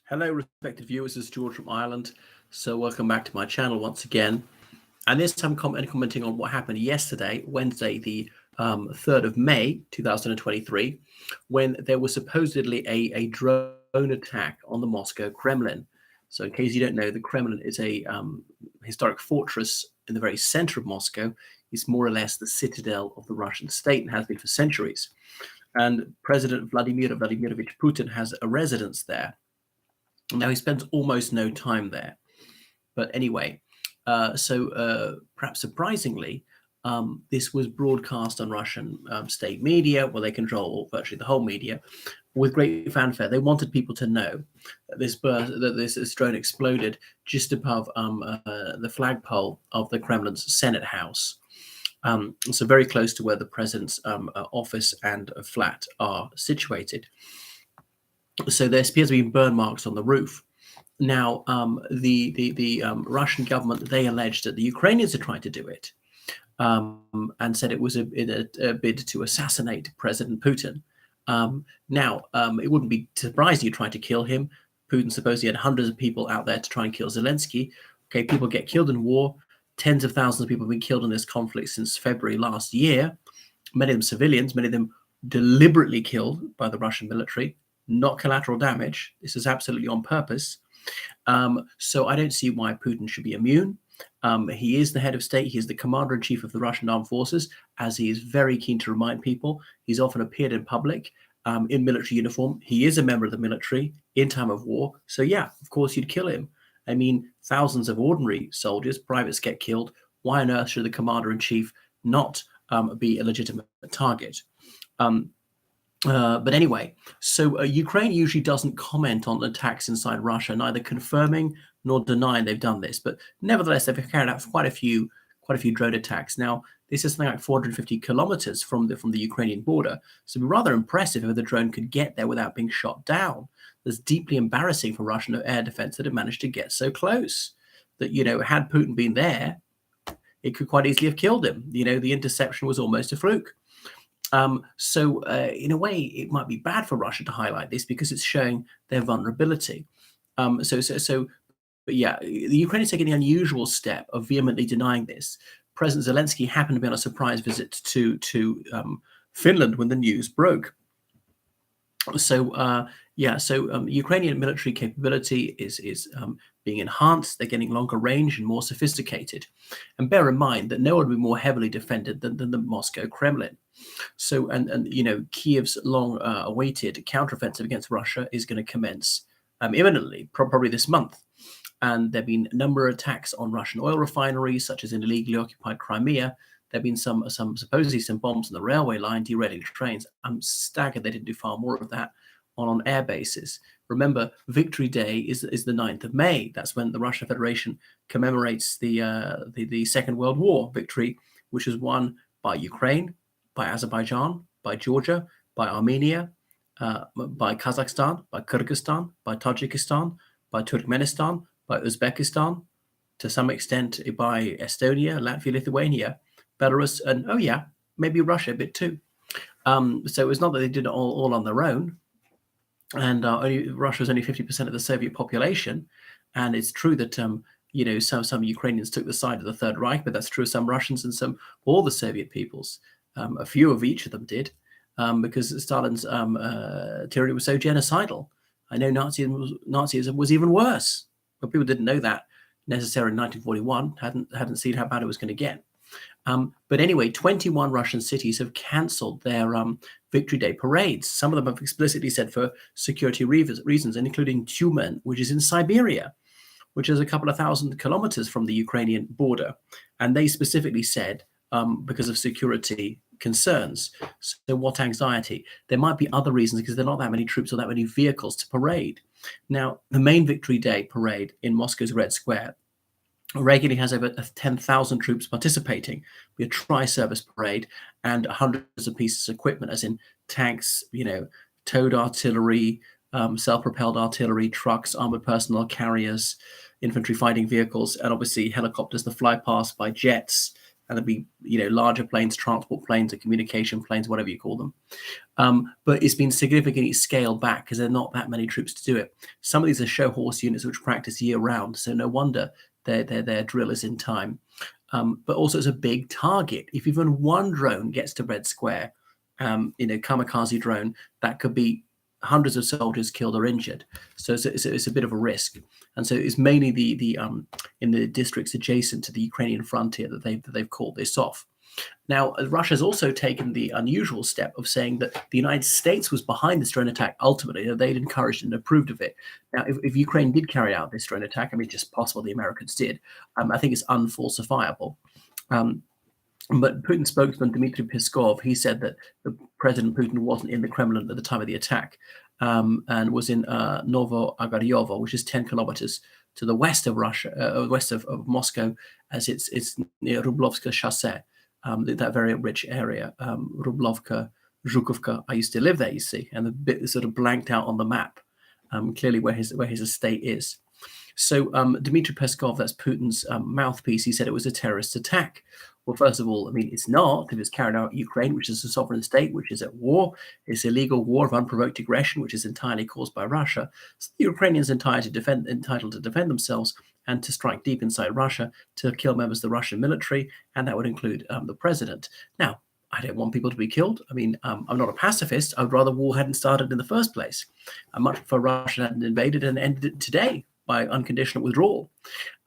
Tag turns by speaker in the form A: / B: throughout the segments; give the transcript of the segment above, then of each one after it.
A: Hello, respected viewers. This is George from Ireland. So, welcome back to my channel once again. And this time, commenting on what happened yesterday, Wednesday, the 3rd of May, 2023, when there was supposedly a drone attack on the Moscow Kremlin. So, in case you don't know, the Kremlin is a historic fortress in the very center of Moscow. It's more or less the citadel of the Russian state and has been for centuries. And President Vladimir Vladimirovich Putin has a residence there. Now, he spends almost no time there. But anyway, perhaps surprisingly, this was broadcast on Russian state media, where they control virtually the whole media, with great fanfare. They wanted people to know that this drone exploded just above the flagpole of the Kremlin's Senate House. So very close to where the president's office and flat are situated. So there appears to be burn marks on the roof. Now, the Russian government, they alleged that the Ukrainians had tried to do it, and said it was a bid to assassinate President Putin. It wouldn't be surprising you tried to kill him. Putin supposedly had hundreds of people out there to try and kill Zelensky. Okay, people get killed in war. Tens of thousands of people have been killed in this conflict since February last year. Many of them civilians, many of them deliberately killed by the Russian military. Not collateral damage. This is absolutely on purpose. So I don't see why Putin should be immune. He is the head of state. He is the commander-in-chief of the Russian armed forces, as he is very keen to remind people. He's often appeared in public in military uniform. He is a member of the military in time of war. So yeah, of course you'd kill him. I mean, thousands of ordinary soldiers, privates get killed. Why on earth should the commander-in-chief not be a legitimate target? But anyway, so Ukraine usually doesn't comment on attacks inside Russia, neither confirming nor denying they've done this. But nevertheless, they've carried out quite a few drone attacks. Now, this is something like 450 kilometers from the Ukrainian border. So it'd be rather impressive if the drone could get there without being shot down. It's deeply embarrassing for Russian air defense that it managed to get so close. That, had Putin been there, it could quite easily have killed him. The interception was almost a fluke. In a way, it might be bad for Russia to highlight this because it's showing their vulnerability. But yeah, the Ukraine is taking the unusual step of vehemently denying this. President Zelensky happened to be on a surprise visit to Finland when the news broke. Ukrainian military capability is being enhanced. They're getting longer range and more sophisticated. And bear in mind that no one would be more heavily defended than the Moscow Kremlin. So, Kiev's long-awaited counteroffensive against Russia is going to commence imminently, probably this month. And there have been a number of attacks on Russian oil refineries, such as in illegally occupied Crimea. There have been supposedly some bombs on the railway line, derailing trains. I'm staggered they didn't do far more of that on air bases. Remember, Victory Day is the 9th of May. That's when the Russian Federation commemorates the Second World War victory, which was won by Ukraine, by Azerbaijan, by Georgia, by Armenia, by Kazakhstan, by Kyrgyzstan, by Tajikistan, by Turkmenistan, by Uzbekistan, to some extent by Estonia, Latvia, Lithuania, Belarus, and maybe Russia a bit too. So it's not that they did it all on their own. And Russia was only 50% of the Soviet population. And it's true that some Ukrainians took the side of the Third Reich, but that's true of some Russians and all the Soviet peoples. A few of each of them did, because Stalin's tyranny was so genocidal. I know Nazism was even worse, but people didn't know that necessarily in 1941. Hadn't seen how bad it was going to get. But anyway, 21 Russian cities have cancelled their Victory Day parades. Some of them have explicitly said for security reasons, including Tyumen, which is in Siberia, which is a couple of thousand kilometers from the Ukrainian border. And they specifically said because of security concerns. So what anxiety? There might be other reasons because there are not that many troops or that many vehicles to parade. Now, the main Victory Day parade in Moscow's Red Square regularly has over 10,000 troops participating. We have a tri-service parade and hundreds of pieces of equipment, as in tanks, towed artillery, self-propelled artillery, trucks, armored personnel carriers, infantry fighting vehicles, and obviously helicopters that fly past by jets, and there'll be larger planes, transport planes, or communication planes, whatever you call them. But it's been significantly scaled back because there are not that many troops to do it. Some of these are show horse units which practice year round, so no wonder their drill is in time. But also it's a big target. If even one drone gets to Red Square, kamikaze drone, that could be hundreds of soldiers killed or injured. So it's a bit of a risk. And so it's mainly the in the districts adjacent to the Ukrainian frontier that they've called this off. Now, Russia's also taken the unusual step of saying that the United States was behind this drone attack. Ultimately, they'd encouraged and approved of it. Now, if Ukraine did carry out this drone attack, I mean, it's just possible the Americans did. I think it's unfalsifiable. But Putin's spokesman, Dmitry Peskov, he said that President Putin wasn't in the Kremlin at the time of the attack and was in Novo-Ogaryovo, which is 10 kilometers to the west of Russia, west of Moscow, as it's near Rublovka Chaussee, that very rich area. Rublovka, Zhukovka, I used to live there, you see, and the bit is sort of blanked out on the map, clearly where his estate is. So Dmitry Peskov, that's Putin's mouthpiece, he said it was a terrorist attack. Well, first of all, I mean, it's not. It was carried out in Ukraine, which is a sovereign state, which is at war. It's illegal war of unprovoked aggression, which is entirely caused by Russia. So the Ukrainians are entitled to defend themselves and to strike deep inside Russia, to kill members of the Russian military, and that would include the president. Now, I don't want people to be killed. I mean, I'm not a pacifist. I would rather war hadn't started in the first place. I much prefer Russia hadn't invaded and ended it today by unconditional withdrawal.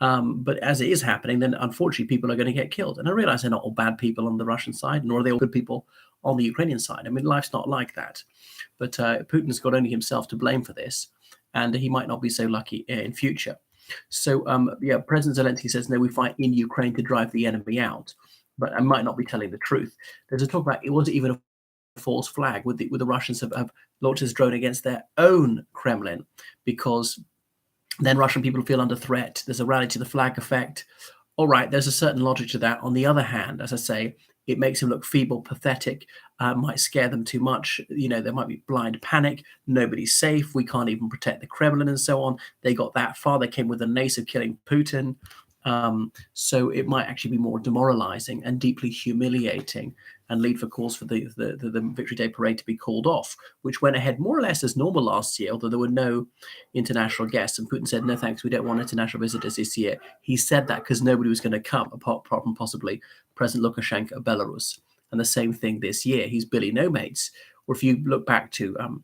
A: But as it is happening, then unfortunately people are going to get killed. And I realize they're not all bad people on the Russian side, nor are they all good people on the Ukrainian side. I mean, life's not like that. But Putin's got only himself to blame for this, and he might not be so lucky in future. So, President Zelensky says, no, we fight in Ukraine to drive the enemy out. But I might not be telling the truth. There's a talk about it wasn't even a false flag. Would the Russians have launched this drone against their own Kremlin, because then Russian people feel under threat. There's a rally to the flag effect. All right, there's a certain logic to that. On the other hand, as I say, it makes him look feeble, pathetic, might scare them too much. There might be blind panic. Nobody's safe. We can't even protect the Kremlin and so on. They got that far. They came with a nace of killing Putin. So it might actually be more demoralizing and deeply humiliating, and lead for calls for the Victory Day parade to be called off, which went ahead more or less as normal last year, although there were no international guests. And Putin said, no, thanks, we don't want international visitors this year. He said that because nobody was going to come, apart from possibly President Lukashenko of Belarus. And the same thing this year. He's Billy No Mates. Or if you look back to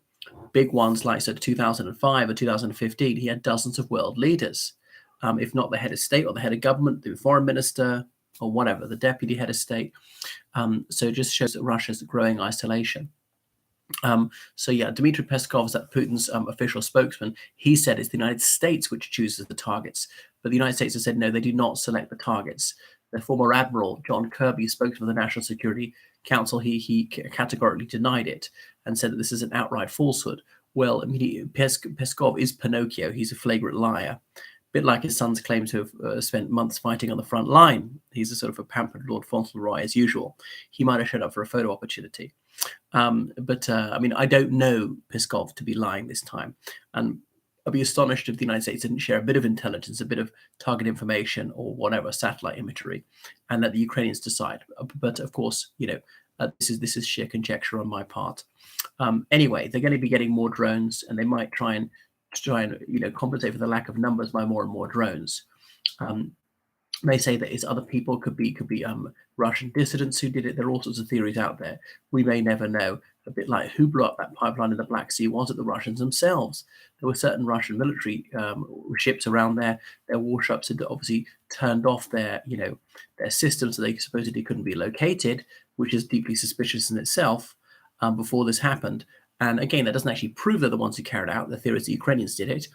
A: big ones like 2005 or 2015, he had dozens of world leaders. If not the head of state or the head of government, the foreign minister or whatever, the deputy head of state. So it just shows that Russia's growing isolation. Dmitry Peskov is that Putin's official spokesman. He said it's the United States which chooses the targets, but the United States has said no, they do not select the targets. The former admiral John Kirby, spokesman of the National Security Council, he categorically denied it and said that this is an outright falsehood. Well, I mean, Peskov is Pinocchio. He's a flagrant liar. Bit like his son's claim to have spent months fighting on the front line. He's a sort of a pampered Lord Fauntleroy as usual. He might have showed up for a photo opportunity. I mean, I don't know Peskov to be lying this time. And I'd be astonished if the United States didn't share a bit of intelligence, a bit of target information or whatever, satellite imagery, and let the Ukrainians decide. But of course, this is sheer conjecture on my part. Anyway, they're going to be getting more drones, and they might try and compensate for the lack of numbers by more and more drones. They say that it's other people, could be Russian dissidents who did it. There are all sorts of theories out there. We may never know. A bit like who blew up that pipeline in the Black Sea. Was it the Russians themselves? There were certain Russian military ships around there. Their warships had obviously turned off their systems, so they supposedly couldn't be located, which is deeply suspicious in itself. Before this happened. And again, that doesn't actually prove they're the ones who carried out. The theory is the Ukrainians did it.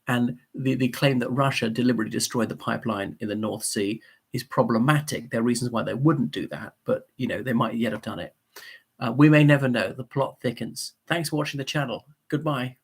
A: And the claim that Russia deliberately destroyed the pipeline in the North Sea is problematic. There are reasons why they wouldn't do that, but they might yet have done it. We may never know. The plot thickens. Thanks for watching the channel. Goodbye.